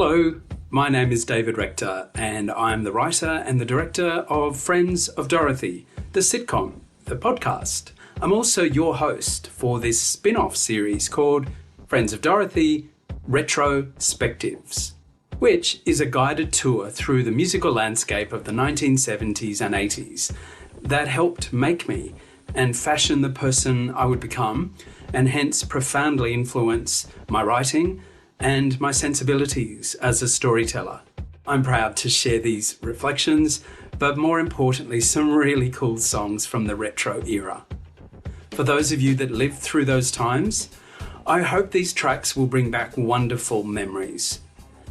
Hello, my name is David Rector and I'm the writer and the director of Friends of Dorothy, the sitcom, the podcast. I'm also your host for this spin-off series called Friends of Dorothy, Retro-Spectives, which is a guided tour through the musical landscape of the 1970s and 80s that helped make me and fashion the person I would become, and hence profoundly influence my writing and my sensibilities as a storyteller. I'm proud to share these reflections, but more importantly, some really cool songs from the retro era. For those of you that lived through those times, I hope these tracks will bring back wonderful memories.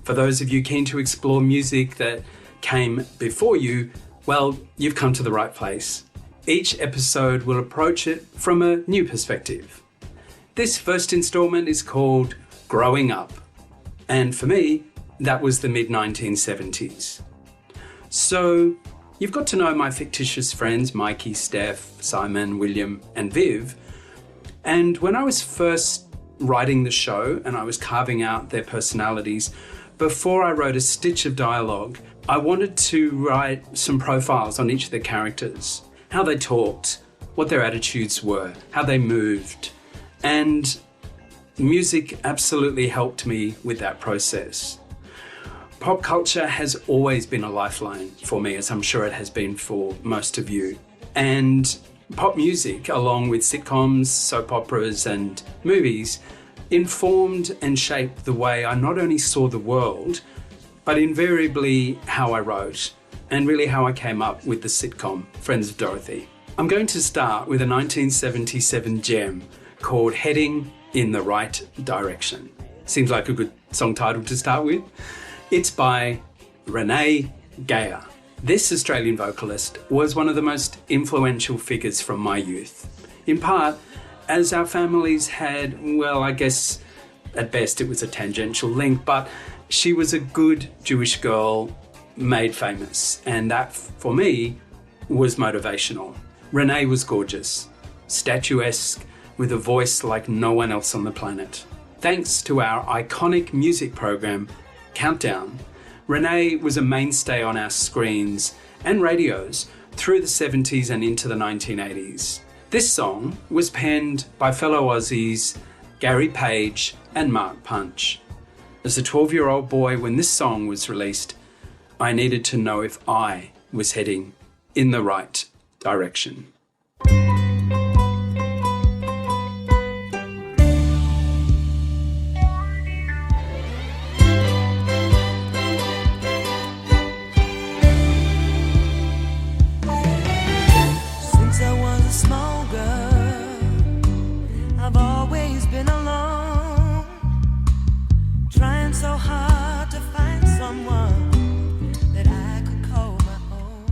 For those of you keen to explore music that came before you, well, you've come to the right place. Each episode will approach it from a new perspective. This first installment is called Growing Up, and for me, that was the mid-1970s. So, you've got to know my fictitious friends Mikey, Steph, Simon, William, and Viv, and when I was first writing the show and I was carving out their personalities, before I wrote a stitch of dialogue, I wanted to write some profiles on each of the characters, how they talked, what their attitudes were, how they moved, and music absolutely helped me with that process. Pop culture has always been a lifeline for me, as I'm sure it has been for most of you. And pop music, along with sitcoms, soap operas, and movies, informed and shaped the way I not only saw the world, but invariably how I wrote, and really how I came up with the sitcom Friends of Dorothy. I'm going to start with a 1977 gem called Heading in the Right Direction. Seems like a good song title to start with. It's by Renee Geyer. This Australian vocalist was one of the most influential figures from my youth. In part, as our families had, well, I guess at best it was a tangential link, but she was a good Jewish girl made famous, and that, for me, was motivational. Renee was gorgeous, statuesque, with a voice like no one else on the planet. Thanks to our iconic music program, Countdown, Renee was a mainstay on our screens and radios through the 70s and into the 1980s. This song was penned by fellow Aussies Gary Page and Mark Punch. As a 12-year-old boy, when this song was released, I needed to know if I was heading in the right direction. So hard to find someone that I could call my own.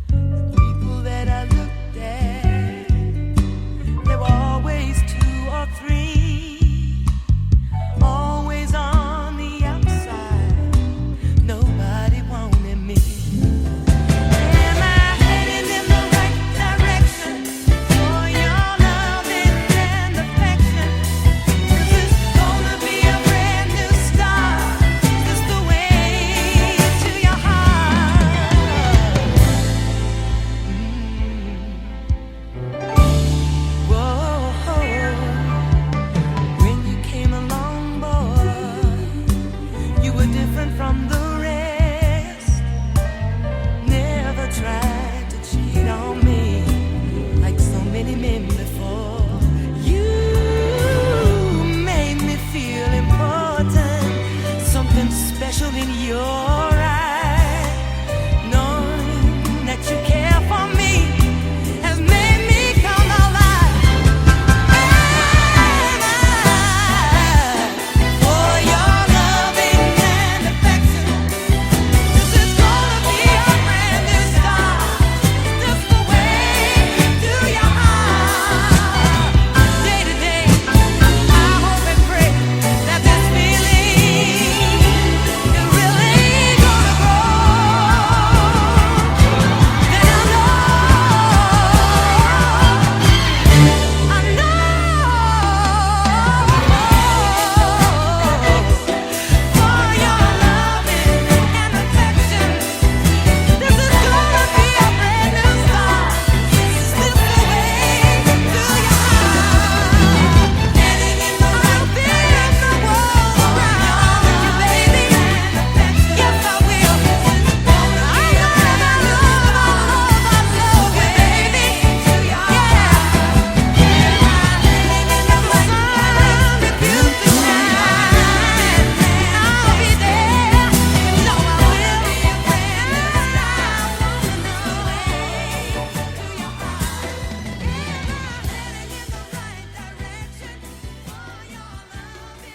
The people that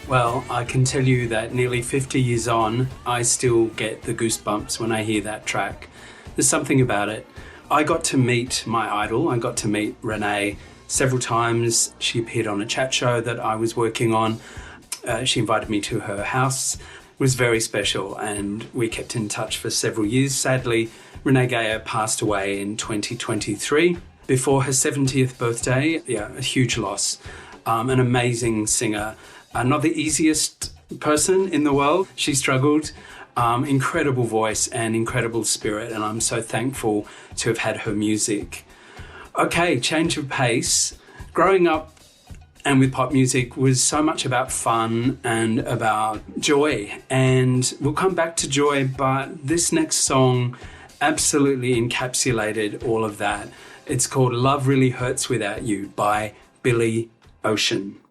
Well, I can tell you that nearly 50 years on, I still get the goosebumps when I hear that track. There's something about it. I got to meet my idol. I got to meet Renee several times. She appeared on a chat show that I was working on. She invited me to her house. It was very special, and we kept in touch for several years. Sadly, Renee Geyer passed away in 2023 before her 70th birthday. Yeah, a huge loss. An amazing singer. Not the easiest person in the world. She struggled. Incredible voice and incredible spirit, and I'm so thankful to have had her music. Okay, change of pace. Growing up and with pop music was so much about fun and about joy, and we'll come back to joy, but this next song absolutely encapsulated all of that. It's called Love Really Hurts Without You by Billy Ocean.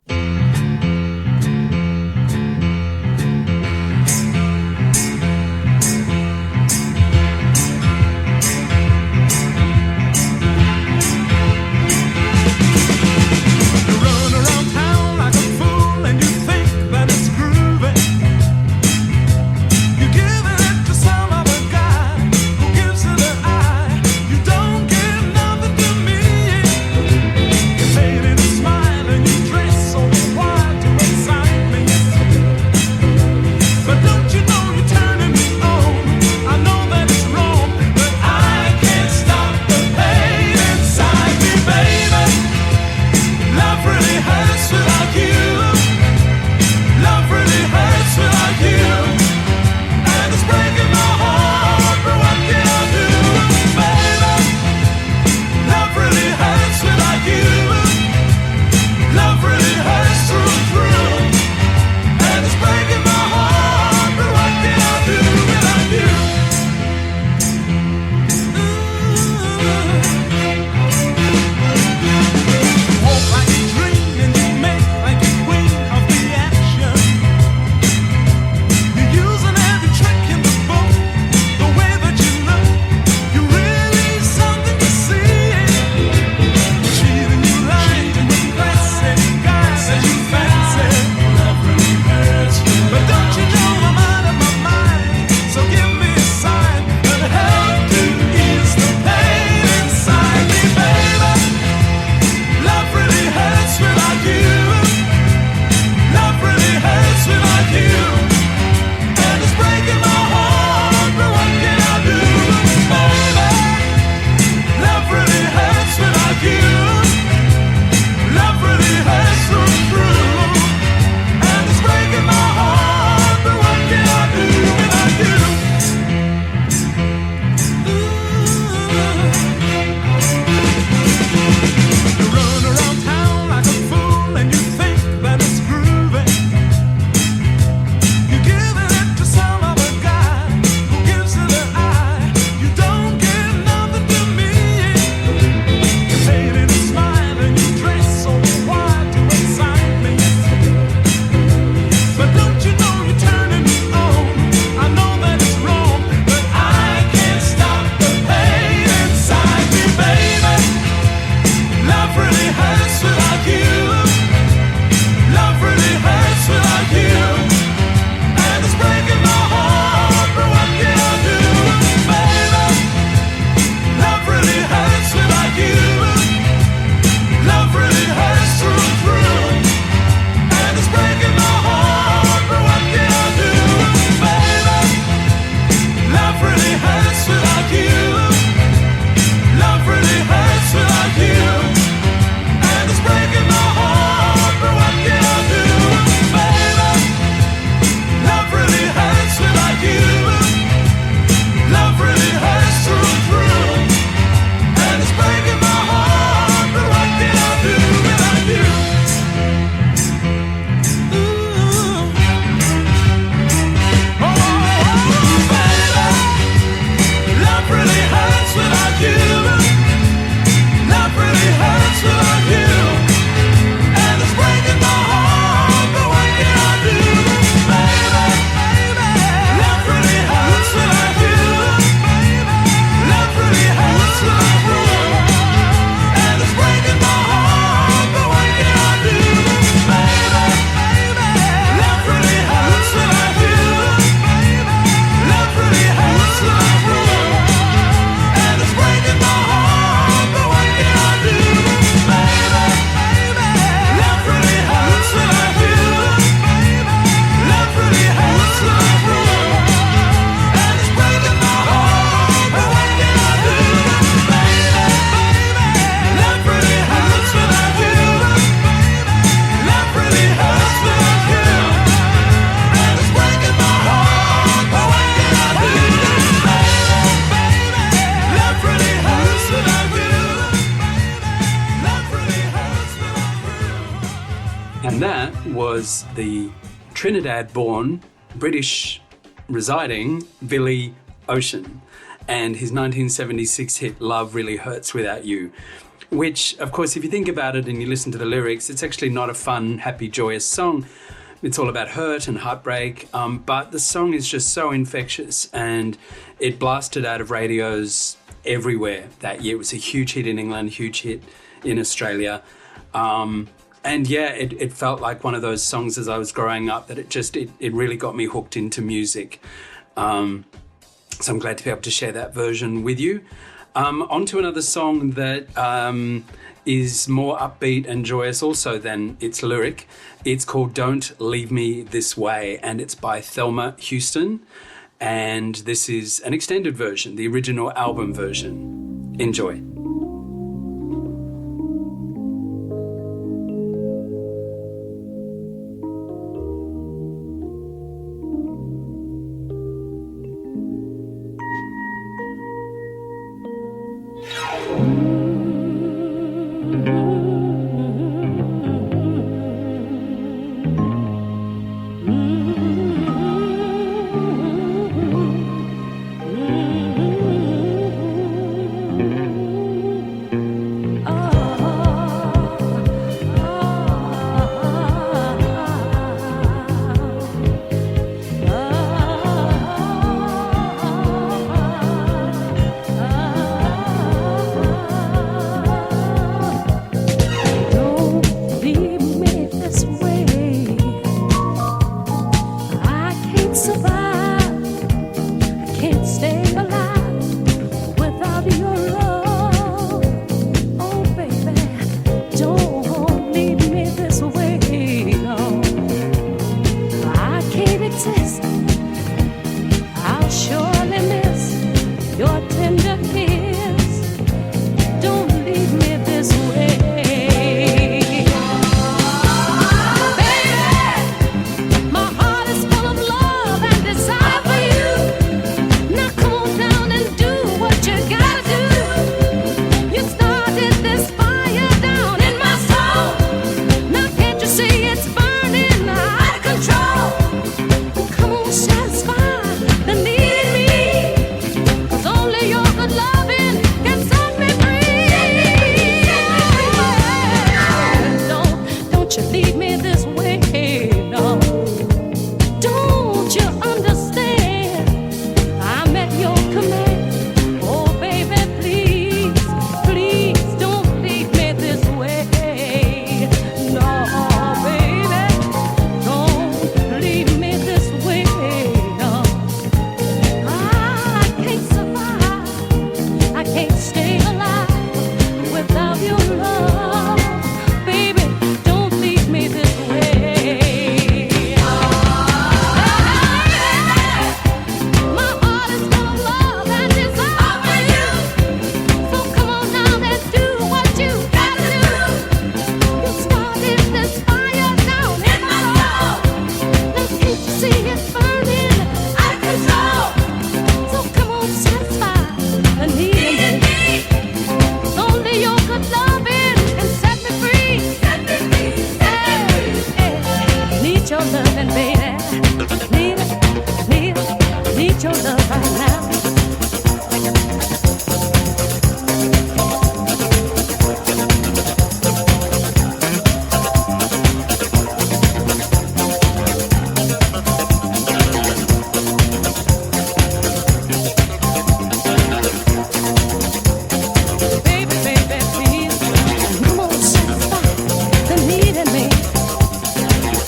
Smile and you dress so And that was the Trinidad-born, British residing Billy Ocean and his 1976 hit Love Really Hurts Without You, which, of course, if you think about it and you listen to the lyrics, it's actually not a fun, happy, joyous song. It's all about hurt and heartbreak, but the song is just so infectious, and it blasted out of radios everywhere that year. It was a huge hit in England, huge hit in Australia. And yeah, it felt like one of those songs as I was growing up that it really got me hooked into music. So I'm glad to be able to share that version with you. On to another song that is more upbeat and joyous also than its lyric. It's called Don't Leave Me This Way, and it's by Thelma Houston. And this is an extended version, the original album version. Enjoy.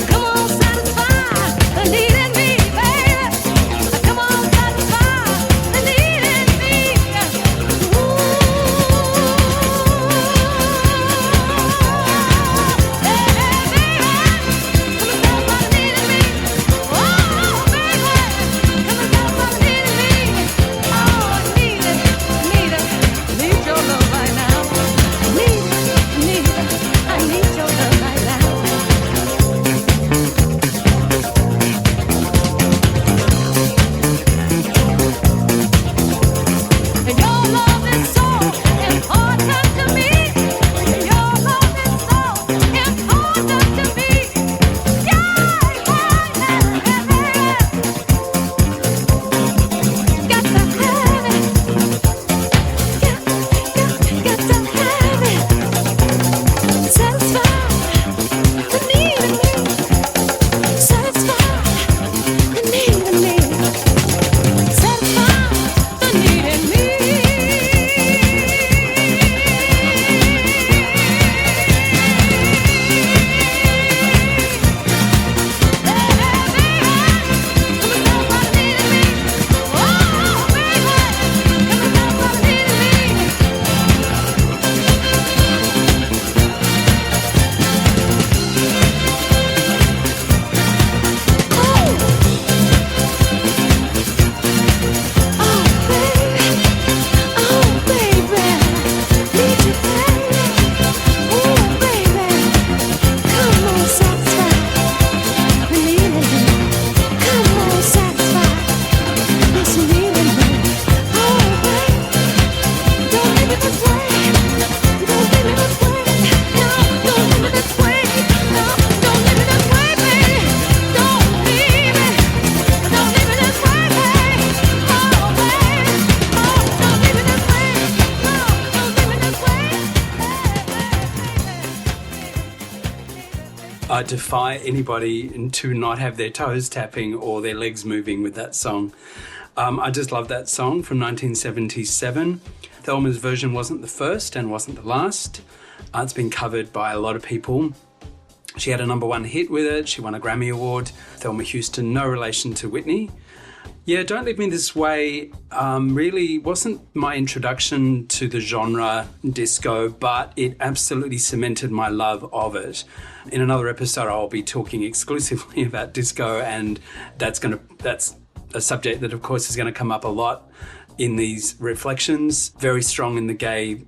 Come on, satisfy the need in me, baby. Come on, satisfy. I defy anybody to not have their toes tapping or their legs moving with that song. I just love that song from 1977. Thelma's version wasn't the first and wasn't the last. It's been covered by a lot of people. She had a #1 hit with it. She won a Grammy Award. Thelma Houston, no relation to Whitney. Yeah, Don't Leave Me This Way really wasn't my introduction to the genre disco, but it absolutely cemented my love of it. In another episode, I'll be talking exclusively about disco, and that's a subject that, of course, is going to come up a lot in these reflections. Very strong in the gay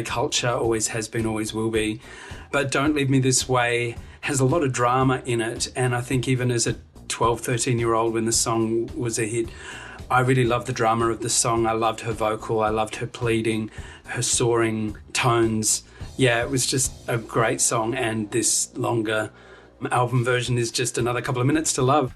culture, always has been, always will be. But Don't Leave Me This Way has a lot of drama in it, and I think even as a 12, 13-year-old when the song was a hit, I really loved the drama of the song. I loved her vocal, I loved her pleading, her soaring tones. Yeah, it was just a great song, and this longer album version is just another couple of minutes to love.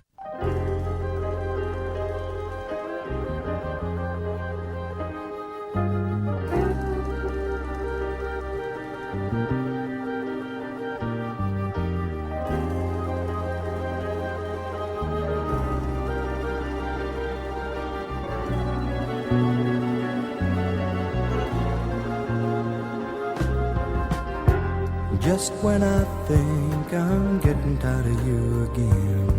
Just when I think I'm getting tired of you again,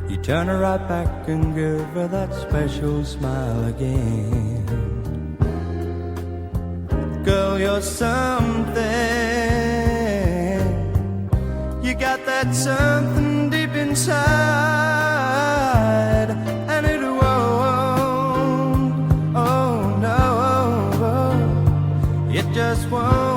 you turn her right back and give her that special smile again. Girl, you're something. You got that something deep inside, and it won't, oh no, it just won't.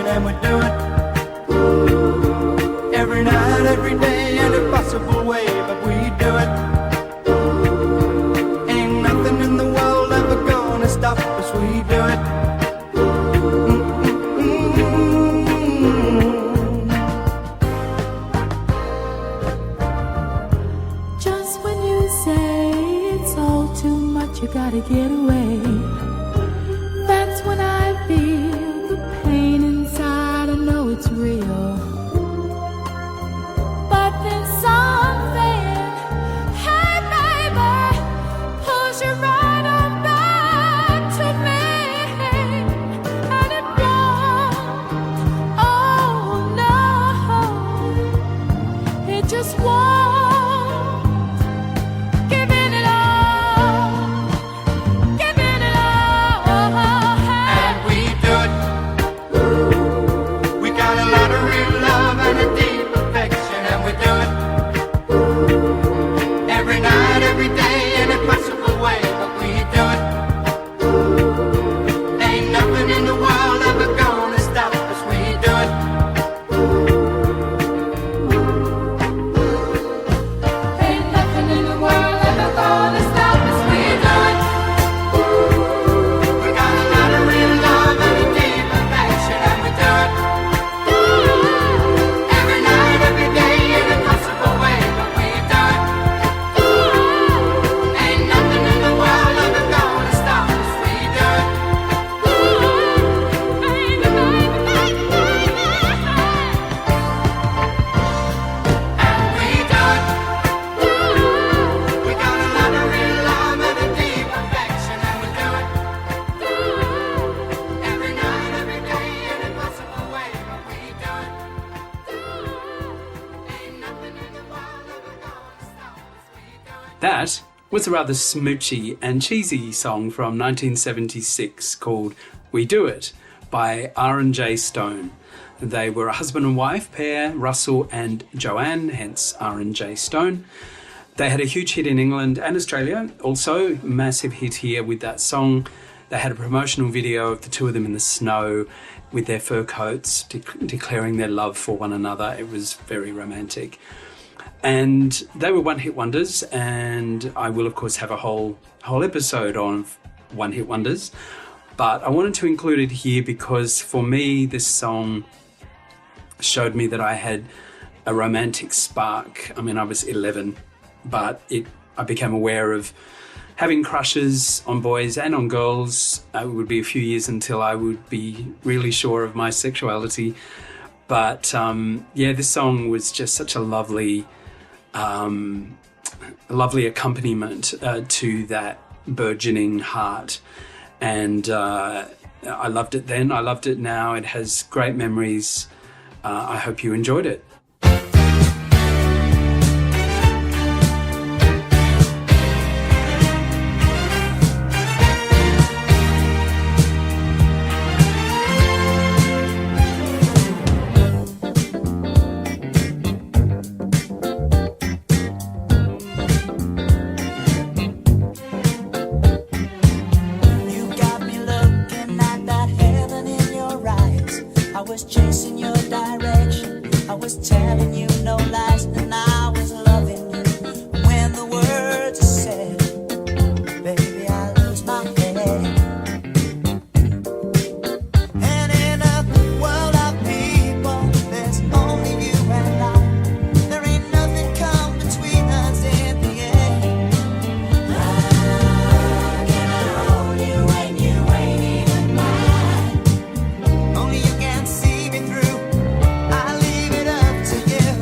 And we do it every night, every day, in a possible way, but we do it. Ain't nothing in the world ever gonna stop us, we do it. Just when you say it's all too much, you gotta get away, that's when I feel pain inside. I know it's real, but there's something, hey baby, pulls you right on back to me, and it won't, oh no, it just won't. That was a rather smoochy and cheesy song from 1976 called We Do It by R&J Stone. They were a husband and wife pair, Russell and Joanne, hence R&J Stone. They had a huge hit in England and Australia, also massive hit here with that song. They had a promotional video of the two of them in the snow with their fur coats, declaring their love for one another. It was very romantic. And they were one-hit wonders, and I will, of course, have a whole episode on one-hit wonders. But I wanted to include it here because, for me, this song showed me that I had a romantic spark. I mean, I was 11, but I became aware of having crushes on boys and on girls. It would be a few years until I would be really sure of my sexuality. But this song was just such a lovely accompaniment to that burgeoning heart. And I loved it then, I loved it now. It has great memories. I hope you enjoyed it. Only you can see me through. I leave it up to you.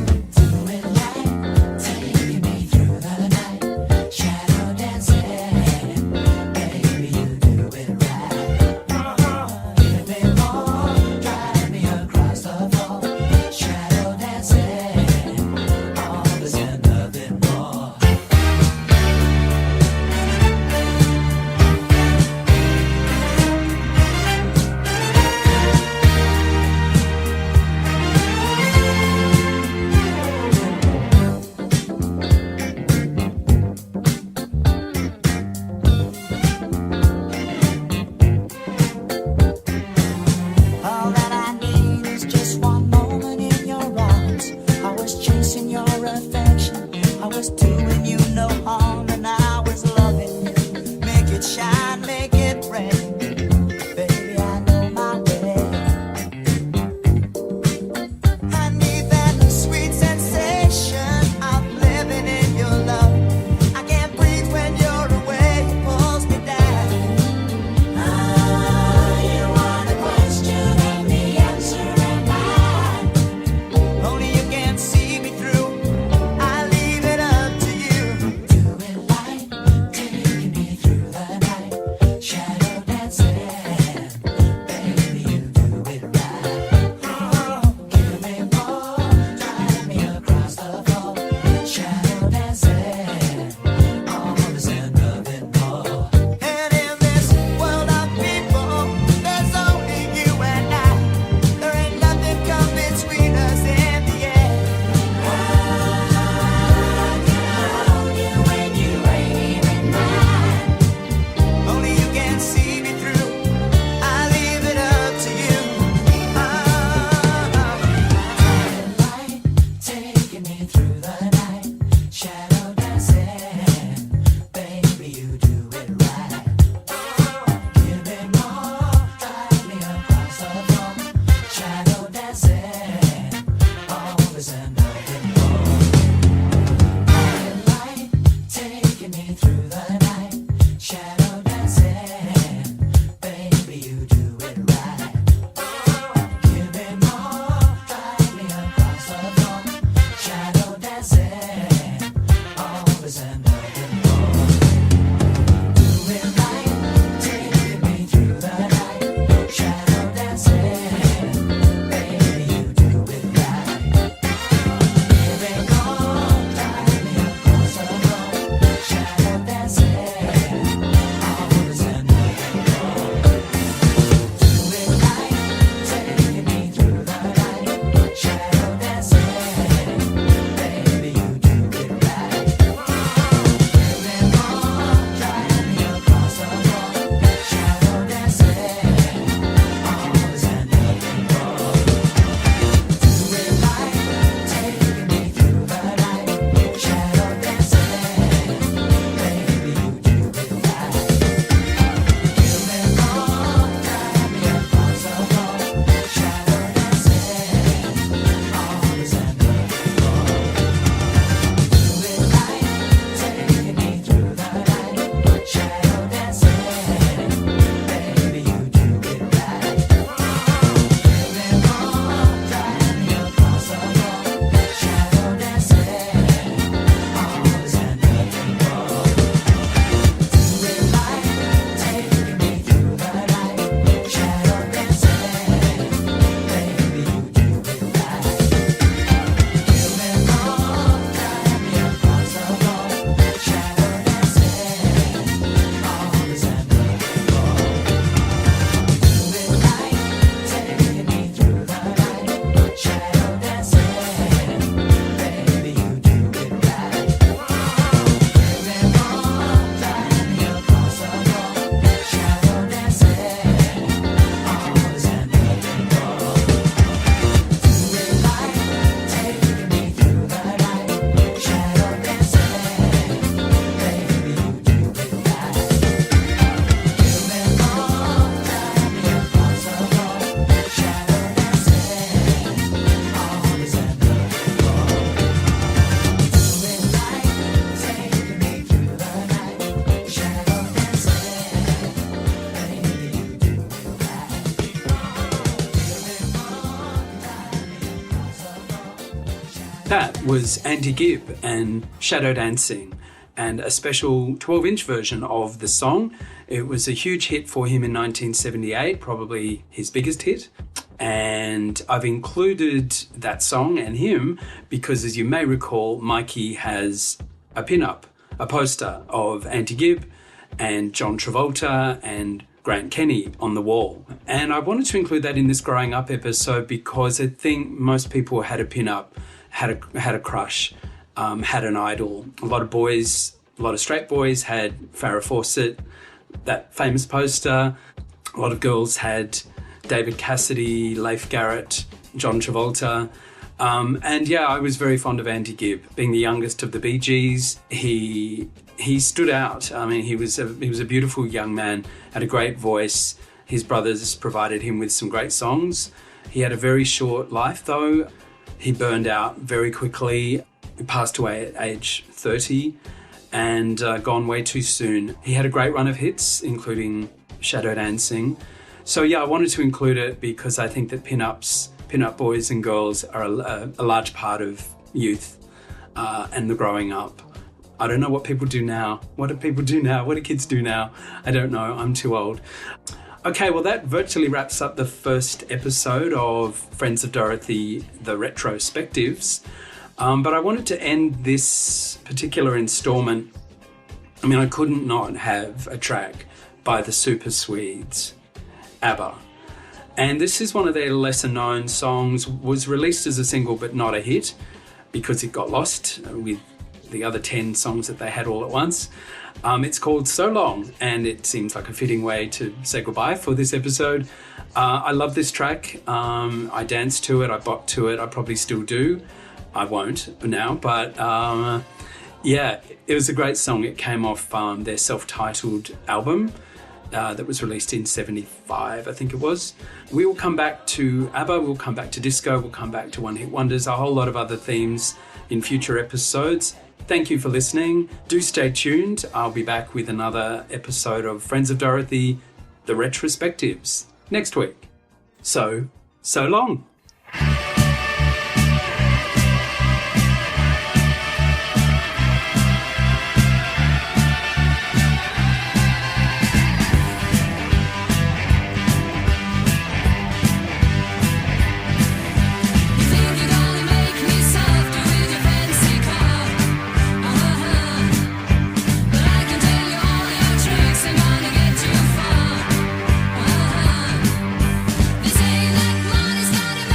That was Andy Gibb and Shadow Dancing, and a special 12-inch version of the song. It was a huge hit for him in 1978, probably his biggest hit. And I've included that song and him because, as you may recall, Mikey has a pin-up, a poster of Andy Gibb and John Travolta and Grant Kenny on the wall. And I wanted to include that in this Growing Up episode because I think most people had a pin-up, had a crush, had an idol. A lot of straight boys had Farrah Fawcett, that famous poster. A lot of girls had David Cassidy, Leif Garrett, John Travolta. And yeah, I was very fond of Andy Gibb. Being the youngest of the Bee Gees, he stood out. I mean, he was a beautiful young man, had a great voice. His brothers provided him with some great songs. He had a very short life, though. He burned out very quickly. He passed away at age 30 and gone way too soon. He had a great run of hits, including Shadow Dancing. So yeah, I wanted to include it because I think that pin-up boys and girls are a large part of youth and the growing up. I don't know what people do now. What do people do now? What do kids do now? I don't know. I'm too old. Okay, well, that virtually wraps up the first episode of Friends of Dorothy, the Retro-Spectives. But I wanted to end this particular installment. I mean, I couldn't not have a track by the Super Swedes, ABBA. And this is one of their lesser known songs, was released as a single but not a hit because it got lost with the other 10 songs that they had all at once. It's called So Long, and it seems like a fitting way to say goodbye for this episode. I love this track. I danced to it, I bopped to it, I probably still do. I won't now, but yeah, it was a great song. It came off their self-titled album that was released in 75, I think it was. We will come back to ABBA, we'll come back to disco, we'll come back to one-hit wonders, a whole lot of other themes in future episodes. Thank you for listening. Do stay tuned. I'll be back with another episode of Friends of Dorothy, the Retro-Spectives, next week. So long. This ain't that money started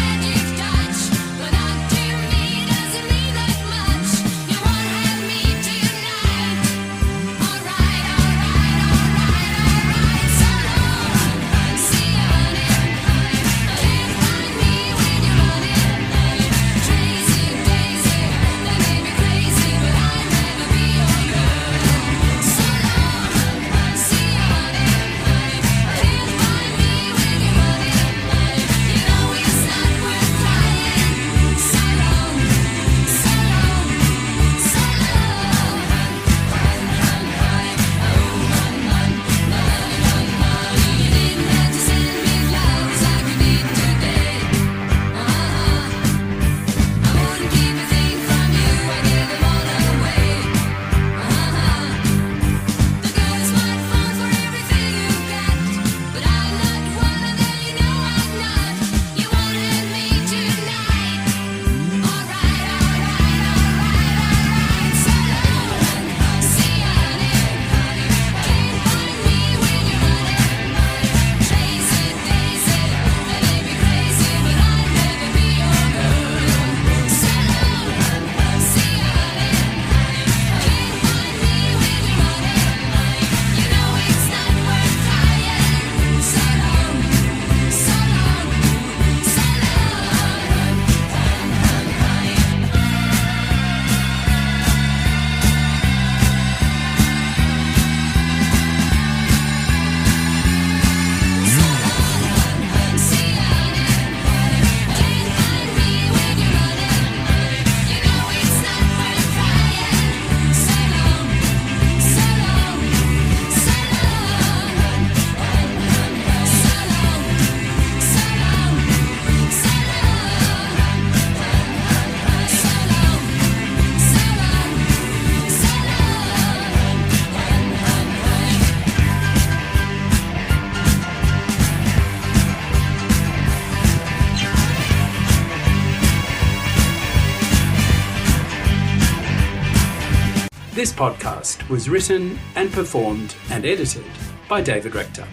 This podcast was written and performed and edited by David Rector,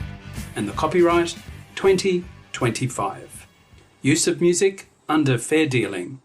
and the copyright 2025. Use of music under fair dealing.